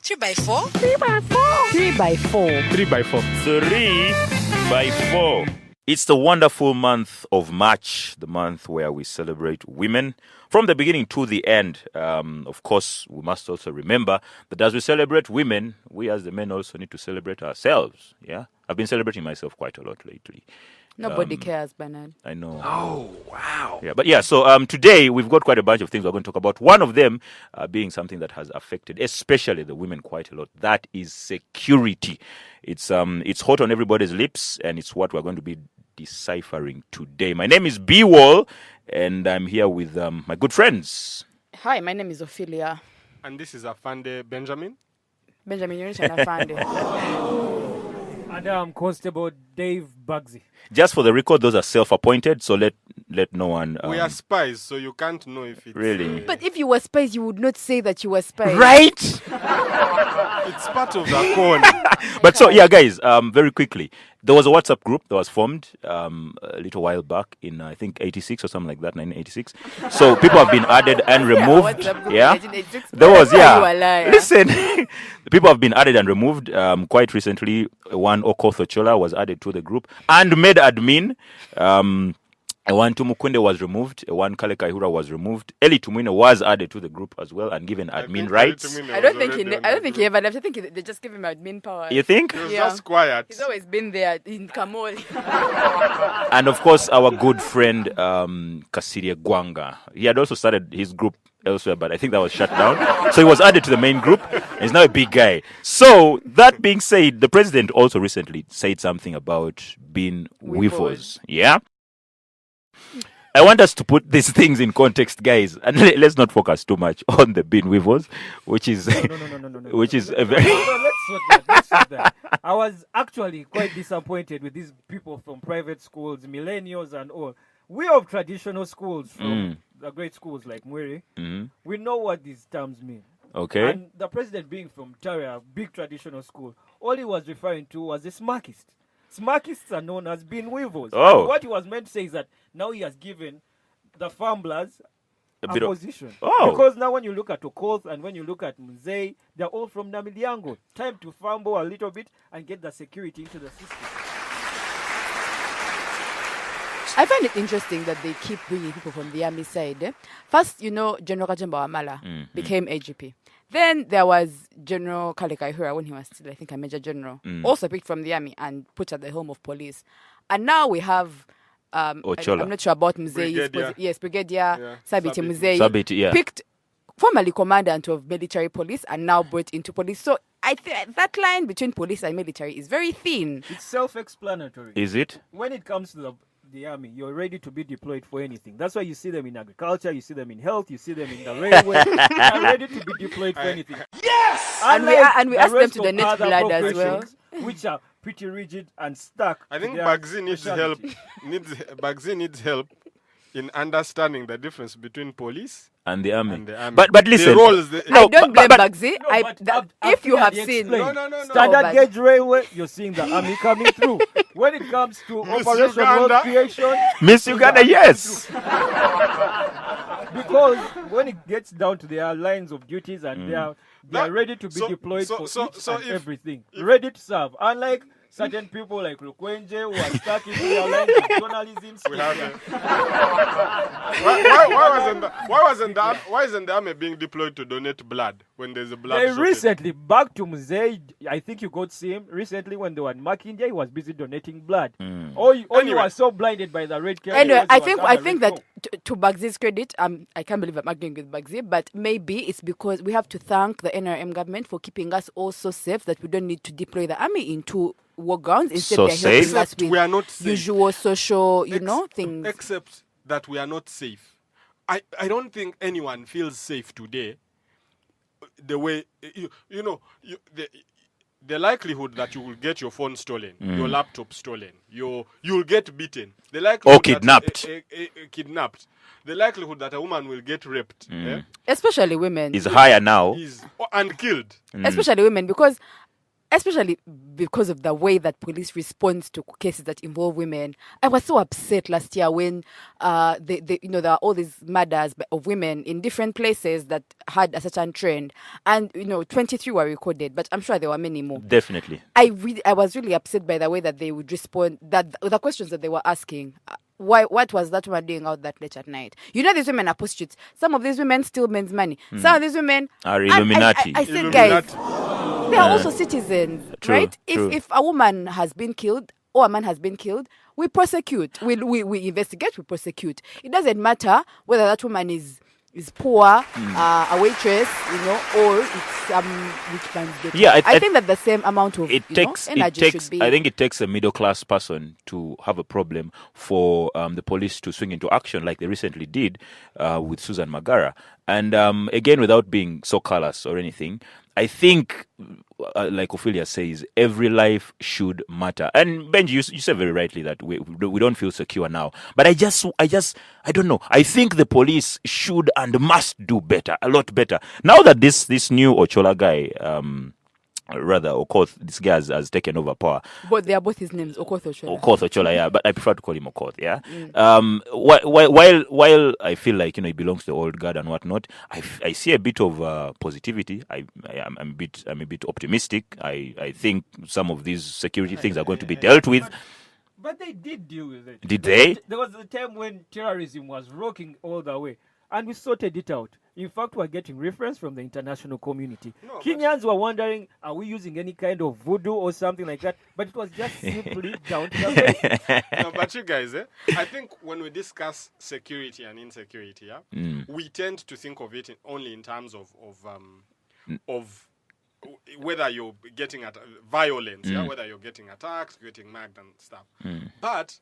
3x4. 3x4. 3x4. 3x4. 3x4. It's the wonderful month of March, the month where we celebrate women from the beginning to the end. Of course, we must also remember that as we celebrate women, we as the men also need to celebrate ourselves. Yeah, I've been celebrating myself quite a lot lately. Nobody cares, Bernard. I know. Oh, wow. Yeah, but yeah, so today we've got quite a bunch of things we're going to talk about. One of them being something that has affected, especially the women, quite a lot. That is security. It's hot on everybody's lips, and it's what we're going to be deciphering today. My name is B Wall, and I'm here with my good friends. Hi, my name is Ophelia. And this is Afande Benjamin. Benjamin, you're not Afande. And I'm Constable Dave Bugsy. Just for the record, those are self-appointed, so let no one... We are spies, so you can't know if it's... Really? But if you were spies, you would not say that you were spies. Right? It's part of the con. But so, yeah, guys, very quickly. There was a WhatsApp group that was formed a little while back in, I think, 86 or something like that, 1986. So people have been added and removed. Yeah? There was, You yeah. are a liar. Listen, people have been added and removed. Quite recently, one Okotho Chola was added to the group and made admin. One Tumukunde was removed. One Kale Kaihura was removed. Eli Tumwine was added to the group as well and given admin rights. I don't think he ever left. I think they just gave him admin power. You think? He was Yeah. just quiet. He's always been there in Kamol. And of course, our good friend Kasirie Gwanga. He had also started his group elsewhere, but I think that was shut down. So he was added to the main group. He's now a big guy. So that being said, the president also recently said something about being weavers. Yeah? I want us to put these things in context, guys, and let's not focus too much on the bean weavers, which is No. which is a No, very let's sort that. I was actually quite disappointed with these people from private schools, millennials and all. We have traditional schools from the great schools like Mwiri. We know what these terms mean. okay. And the president being from Tara, a big traditional school, all he was referring to was a smarkist. Smarkists are known as bean weavers. Oh. And what he was meant to say is that now he has given the fumblers A bit of- position. Oh. Because now when you look at Okoth and when you look at Mzee, they're all from Namiliango. Time to fumble a little bit and get the security into the system. I find it interesting that they keep bringing people from the army side. First, General Kajamba Wamala became AGP. Then there was General Kale Kaihura when he was still, I think, a major general, also picked from the army and put at the home of police. And now we have, Ochola. I'm not sure about Mzee. Brigadier. Yes, Brigadier Yeah, Sabiti Sabiti. Mzee. Sabiti, yeah. Picked formerly commandant of military police and now brought into police. So I think that line between police and military is very thin. It's self-explanatory. Is it? When it comes to the army, you're ready to be deployed for anything. That's why you see them in agriculture, you see them in health, you see them in the railway. They're ready to be deployed for anything. And we Unlike ask them rest to donate of other blood as well. professions, which are pretty rigid and stuck. I think to their Bugsy needs help. specialty. Bugsy needs help in understanding the difference between police And the army. and the army. But listen. The roles. No, I don't blame but- Bugsy. No, but If you have I've seen, explained. No. Standard but- gauge railway, you're seeing the army coming through. When it comes to Miss Operation Uganda. World Creation, Miss Uganda, yes. because when it gets down to their lines of duties and they are That- ready to be so- deployed so- for so- each so and if- everything, ready to serve. Unlike certain people like Lukwenje who are stuck in their lines of journalism. We have why isn't the army being deployed to donate blood when there's a blood They shortage? recently, back to Mzee, I think you got to see him recently when they were in Makindia, he was busy donating blood. Or you Anyway. were so blinded by the red care. Anyway, because I you think were down I the think red that floor. to Bugsy's credit, I can't believe I'm arguing with Bugsy, but maybe it's because we have to thank the NRM government for keeping us all so safe that we don't need to deploy the army into war grounds. Instead, So they're safe? helping us Except with we are not safe. usual social, things. Except that we are not safe. I don't think anyone feels safe today. The way the likelihood that you will get your phone stolen, your laptop stolen, you'll get beaten. The likelihood Or kidnapped. That, kidnapped. The likelihood that a woman will get raped Especially women. Is higher now. is and killed. Especially women, because especially because of the way that police respond to cases that involve women. I was so upset last year when there are all these murders of women in different places that had a certain trend, and 23 were recorded, but I'm sure there were many more. Definitely. I was really upset by the way that they would respond, that the questions that they were asking. What was that woman doing out that late at night? These women are prostitutes. Some of these women steal men's money. Some of these women are Illuminati. I said, guys, they are also citizens, True, right? true. If a woman has been killed or a man has been killed, we prosecute. We investigate, we prosecute. It doesn't matter whether that woman is poor, a waitress, or it's rich man's daughter. Yeah, I think that the same amount of energy should be. I think it takes a middle class person to have a problem for the police to swing into action like they recently did with Susan Magara. And again, without being so callous or anything, I think, like Ophelia says, every life should matter. And Benji, you said very rightly that we don't feel secure now. But I don't know. I think the police should and must do better, a lot better. Now that this new Ochola guy, Okoth, this guy has taken over power. But they are both his names, Okoth Ochola. Okoth Ochola, yeah, but I prefer to call him Okoth, yeah. While I feel like he belongs to the old guard and whatnot, I see a bit of positivity. I'm a bit optimistic. I think some of these security things are going to be dealt with. But they did deal with it. Did they? There was a time when terrorism was rocking all the way, and we sorted it out. In fact, we're getting reference from the international community. Kenyans were wondering, are we using any kind of voodoo or something like that? But it was just simply down to the base. No, but you guys, I think when we discuss security and insecurity, we tend to think of it only in terms of whether you're getting at violence, whether you're getting attacked, getting mugged and stuff. But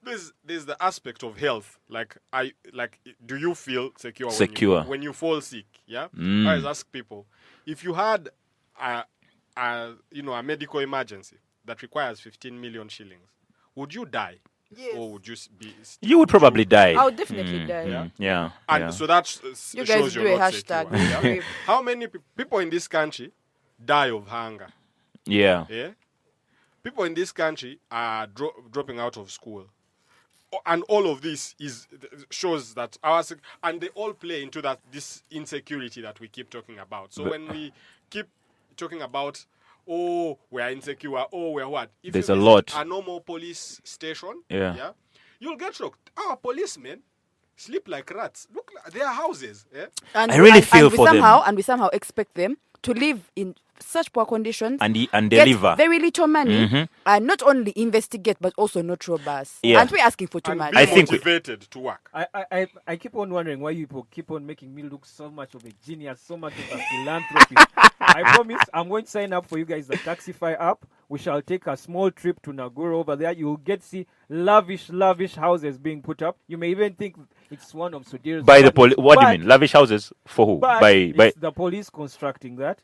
there's the aspect of health. Do you feel secure when you fall sick? Yeah. I always ask people, if you had a medical emergency that requires 15 million shillings, would you die? Yes. Or would you be? You would probably die. I would definitely die. Yeah. And so that You shows guys do you're a not hashtag. secure. Yeah? How many people in this country die of hunger? Yeah. Yeah. People in this country are dropping out of school. And all of this shows that and they all play into this insecurity that we keep talking about. So when we keep talking about, we're insecure, we're what? If there's you a visit lot. a normal police station, Yeah. you'll get shocked. Our policemen sleep like rats. Look, they are houses. Yeah? And I really feel for them. And we somehow expect them to live in such poor conditions And get deliver. very little money and not only investigate but also not robust. Yeah. Aren't we asking for too And much? be I think motivated to work. I keep on wondering why you people keep on making me look so much of a genius, so much of a philanthropist. I promise I'm going to sign up for you guys, the Taxify app. We shall take a small trip to Nagoro over there. You'll get to see lavish houses being put up. You may even think it's one of Sudhir's By the parties. what do you mean? Lavish houses for who? But By it's the police constructing that.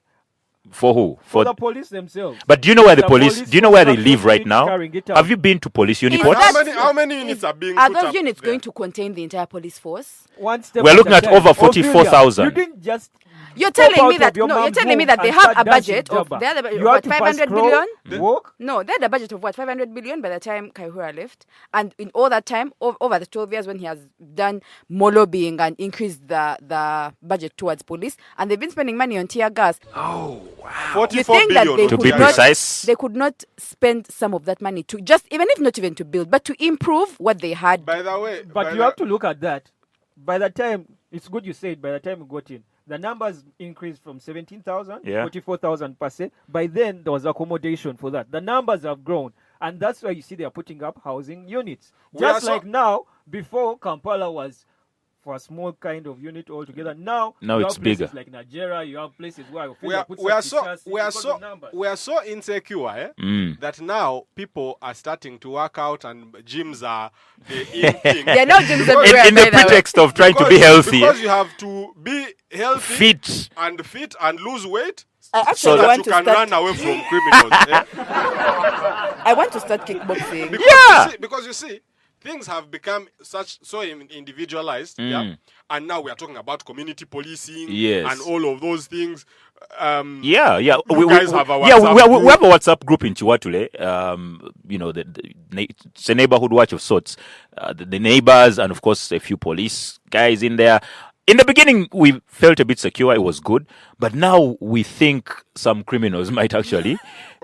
for who? For the police themselves. But do you know where the The police? police Do you know where they construction live right team now? carrying it out. Have you been to police Is uniforms? that- How many units are being Are put those up units there? going to contain the entire police force? One step We're at looking a at time. over Ophelia, 44,000. You didn't just You're pop telling me out that of your no, you're mom's telling me womb that they and have start a budget dancing of jabba. they had a budget You of have what, to 500 first billion? walk. No, they had a budget of what, 500 billion by the time Kaihura left. And in all that time, over the 12 years when he has done more lobbying and increased the budget towards police, and they've been spending money on tear gas. 44 You think that billion they on To could be tear not, gas. precise. they could not spend some of that money to just, even if not even to build, but to improve what they had. By the way, But you have to look at that. By the time, it's good you said, by the time we got in, the numbers increased from 17,000, Yeah. 44,000 per se. By then, there was accommodation for that. The numbers have grown. And that's why you see they are putting up housing units. We are Just so- like now, before Kampala was for a small kind of unit altogether. Now Now you it's have places bigger. like Nigeria, you have places where we are so insecure that now people are starting to work out and gyms are the in thing. There are no gyms In, everywhere. in the by the way. pretext of trying to be healthy, Because you have to be healthy, fit. and lose weight, I so actually that want you to can start. run away from criminals. I want to start kickboxing. Because Yeah. because you see, things have become so individualized, yeah. And now we are talking about community policing, Yes. and all of those things. Yeah. You guys have a we WhatsApp have a WhatsApp group in Chiwatule. It's a neighborhood watch of sorts. The neighbors and of course a few police guys in there. In the beginning, we felt a bit secure. It was good, but now we think some criminals might actually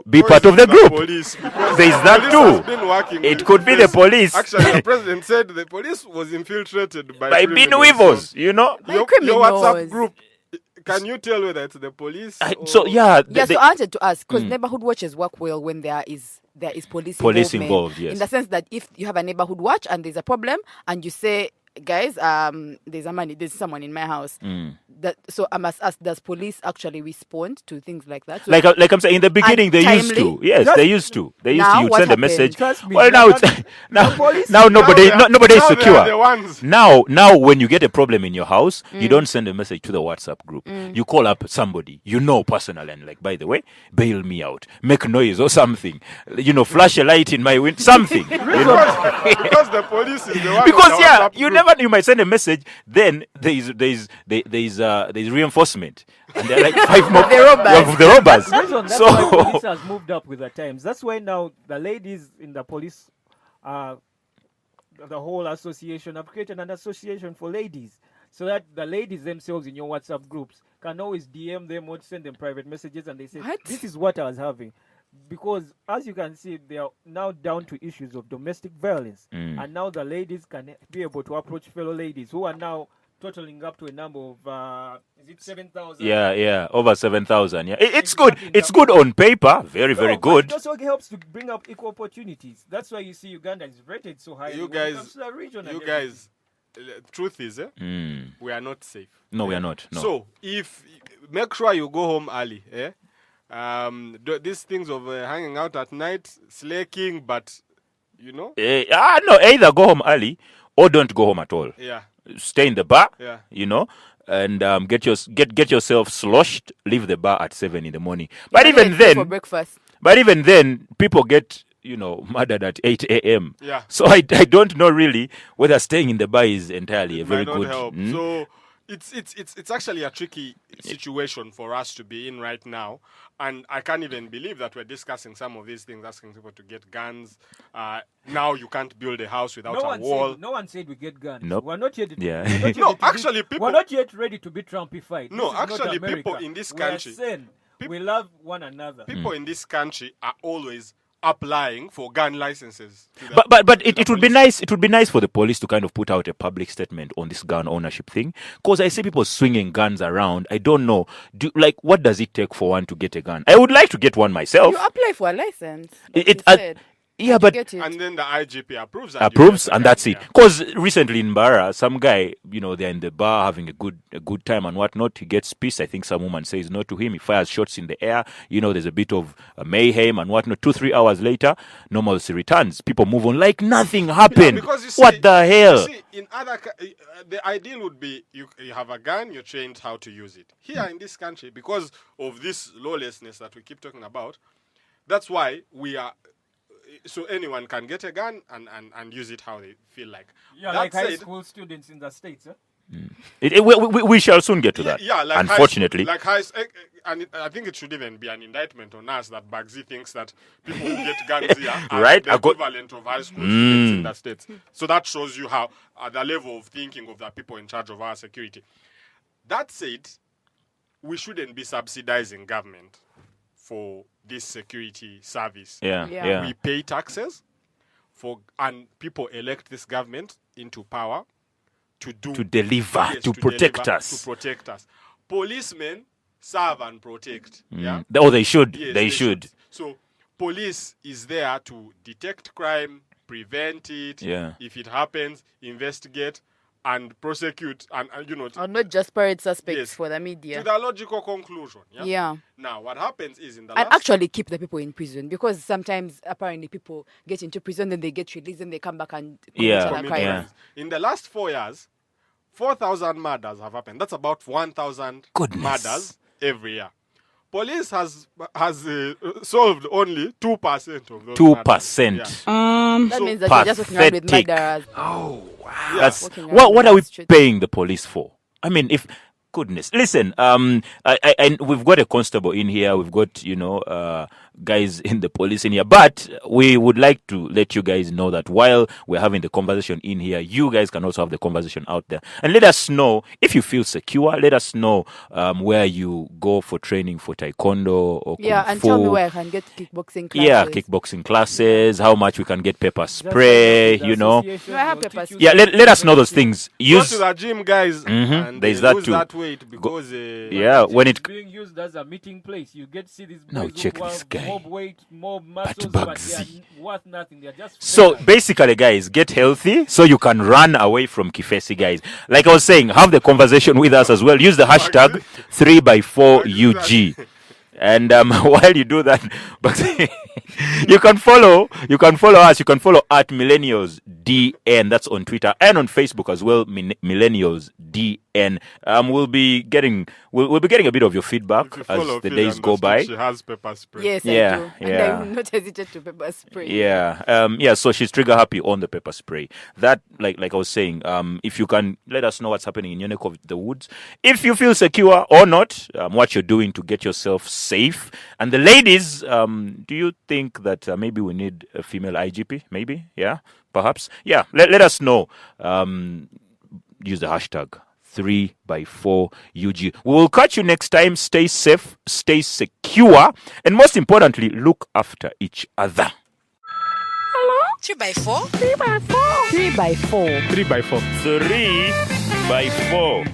be part of the group. Police, There is that too. It could be the police. Actually, the president said the police was infiltrated by Binweavers, you know. Your criminals. WhatsApp group. Can you tell whether it's the police? So yeah, Yeah, so I wanted to ask, because neighborhood watches work well when there is police involvement. involved, yes. In the sense that if you have a neighborhood watch and there's a problem and you say, guys, there's someone in my house. So I must ask, does police actually respond to things like that? So like I'm saying, in the beginning they used timely? to. Yes, they used to. They used Now to. You'd what send a happened? message. Trust me, Well, now the it's police- now nobody is Now they secure. are the ones. Now when you get a problem in your house, you don't send a message to the WhatsApp group. You call up somebody you know personally and like, by the way, bail me out, make noise or something. Flash a light in my window, something. Because the police is the one. Because on the yeah, WhatsApp you might send a message, then there's reinforcement, and there are like 5 more of the robbers. That's why police has moved up with the times. That's why now the ladies in the police, the whole association, have created an association for ladies, so that the ladies themselves in your WhatsApp groups can always DM them or send them private messages, and they say, What? this is what I was having. Because as you can see, they are now down to issues of domestic violence, and now the ladies can be able to approach fellow ladies who are now totaling up to a number of is it 7,000? Yeah, over 7,000. Yeah, it's good. It's good on paper. Very But good. it also helps to bring up equal opportunities. That's why you see Uganda is rated so high. You when it guys- comes to the region and You everything. guys, truth is, we are not safe. No, we are not. No. So if make sure you go home early, these things of hanging out at night, slaking, but no, either go home early or don't go home at all. yeah, Stay in the bar. Yeah. And get yourself sloshed. Leave the bar at 7 in the morning. But Yeah, even for then, breakfast. people get murdered at 8 a.m. Yeah. So I don't know really whether staying in the bar is entirely a very might not good. help. So it's actually a tricky situation for us to be in right now, and I can't even believe that we're discussing some of these things, asking people to get guns. Now you can't build a house without a wall. No one said we get guns. Nope. We're not yet. Yeah. we're not yet No, to be- actually, people- we're not yet ready to be Trumpified. No, This is not actually, America. people in this We are country- sane. We love one another. People in this country are always applying for gun licenses. to the- But to it the would be police. nice. It would be nice for the police to kind of put out a public statement on this gun ownership thing, because I see people swinging guns around. I don't know. What does it take for one to get a gun? I would like to get one myself. You apply for a license. like It- you I- said. Yeah, How'd you but get it? And then the IGP approves. and that's it. Because recently in Barra, some guy, they're in the bar having a good time and whatnot. He gets pissed. I think some woman says no to him. He fires shots in the air. There's a bit of mayhem and whatnot. 2-3 hours later, normalcy returns. People move on like nothing happened. because you see, What the hell? You see, in the ideal would be you have a gun, you're trained how to use it. Here in this country, because of this lawlessness that we keep talking about, that's why we are. So anyone can get a gun and use it how they feel like. Yeah, That like high said, school students in the States. We shall soon get to that. Yeah, like unfortunately. I think it should even be an indictment on us that Bagzi thinks that people who get guns here are Right, the I got- equivalent of high school students in the States. So that shows you how the level of thinking of the people in charge of our security. That said, we shouldn't be subsidizing government for this security service. Yeah. We pay taxes and people elect this government into power to deliver, yes, to protect us. To protect us. Policemen serve and protect. Yeah. Oh, they should. Yes, they should. So police is there to detect crime, prevent it. Yeah. If it happens, investigate and prosecute and Or not just parade suspects Yes. for the to media. the logical conclusion. Yeah. Yeah. Now what happens is in the And last actually keep the people in prison, because sometimes apparently people get into prison, then they get released, and they come back and commit Yeah. other commit crimes. Yeah. crimes. In the last 4 years, 4,000 murders have happened. That's about 1,000 Goodness. murders every year. Police has solved only 2% of those. 2%. murders. Yeah. That means that you're just walking around with Pathetic. murderers. That's Walking around what are we the street. paying the police for? I mean, if goodness, listen, I we've got a constable in here, we've got guys in the police in here, but we would like to let you guys know that while we're having the conversation in here, you guys can also have the conversation out there, and let us know if you feel secure. Let us know where you go for training for taekwondo or Yeah, kung and fu. tell me where I can get kickboxing classes. Yeah, kickboxing classes, how much we can get pepper spray, you know. No, I have pepper spray. Yeah, let us know those things. Go Use to the gym, guys, and There's they that lose too. that weight because yeah, when it being used as a meeting place, you get to see these Now boys check who have this guy. mob weight, mob muscles, but they Bugsy. are worth nothing. They're just So fillers. basically, guys, get healthy so you can run away from Kifesi, guys. Like I was saying, have the conversation with us as well. Use the hashtag 3x4UG. And while you do that, but you can follow us. You can follow at Millennials DN. That's on Twitter and on Facebook as well. Millennials DN. We'll be getting a bit of your feedback if you as follow the Phil days and go the by. She has pepper spray. Yes, Yeah, I do. And yeah. I will not hesitate to pepper spray. Yeah. So she's trigger happy on the pepper spray. That, like I was saying, if you can let us know what's happening in your neck of the woods, if you feel secure or not, what you're doing to get yourself safe. And the ladies, do you think that maybe we need a female IGP? Maybe, yeah, perhaps, yeah. Let us know. Use the hashtag 3x4UG. We will catch you next time. Stay safe, stay secure, and most importantly, look after each other. 3x4? 3x4. 3x4. 3x4. 3x4.